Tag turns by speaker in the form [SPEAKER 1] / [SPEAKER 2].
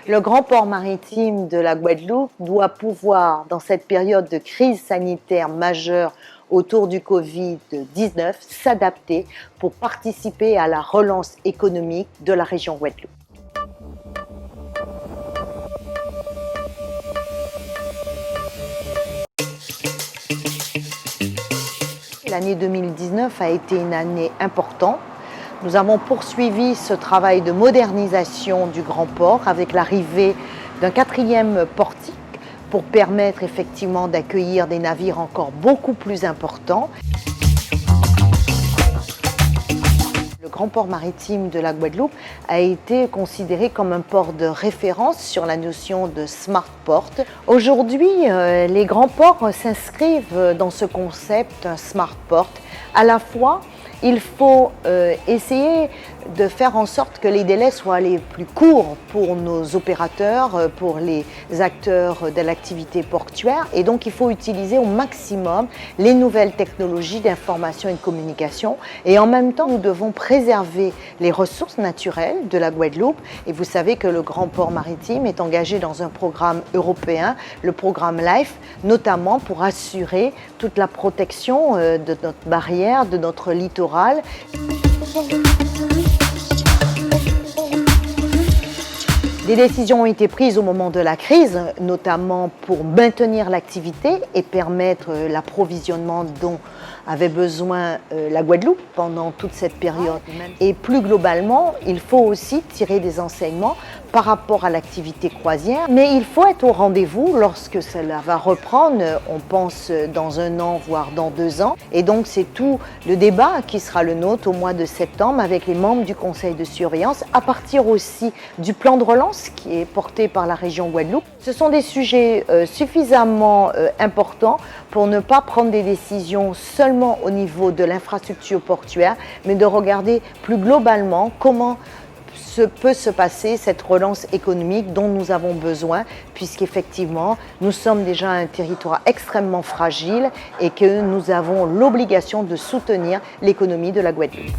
[SPEAKER 1] Le grand port maritime de la Guadeloupe doit pouvoir, dans cette période de crise sanitaire majeure autour du Covid-19, s'adapter pour participer à la relance économique de la région Guadeloupe. L'année 2019 a été une année importante. Nous avons poursuivi ce travail de modernisation du grand port avec l'arrivée d'un 4e portique pour permettre effectivement d'accueillir des navires encore beaucoup plus importants. Le grand port maritime de la Guadeloupe a été considéré comme un port de référence sur la notion de smart port. Aujourd'hui, les grands ports s'inscrivent dans ce concept smart port. À la fois, il faut essayer de faire en sorte que les délais soient les plus courts pour nos opérateurs, pour les acteurs de l'activité portuaire. Et donc, il faut utiliser au maximum les nouvelles technologies d'information et de communication. Et en même temps, nous devons préserver les ressources naturelles de la Guadeloupe. Et vous savez que le grand port maritime est engagé dans un programme européen, le programme LIFE, notamment pour assurer toute la protection de notre barrière, de notre littoral. Des décisions ont été prises au moment de la crise, notamment pour maintenir l'activité et permettre l'approvisionnement dont avait besoin la Guadeloupe pendant toute cette période. Et plus globalement, il faut aussi tirer des enseignements par rapport à l'activité croisière, mais il faut être au rendez-vous lorsque cela va reprendre, on pense dans 1 an, voire dans 2 ans. Et donc c'est tout le débat qui sera le nôtre au mois de septembre avec les membres du conseil de surveillance, à partir aussi du plan de relance qui est porté par la région Guadeloupe. Ce sont des sujets suffisamment importants pour ne pas prendre des décisions seulement au niveau de l'infrastructure portuaire, mais de regarder plus globalement comment peut se passer cette relance économique dont nous avons besoin, puisqu'effectivement, nous sommes déjà un territoire extrêmement fragile et que nous avons l'obligation de soutenir l'économie de la Guadeloupe.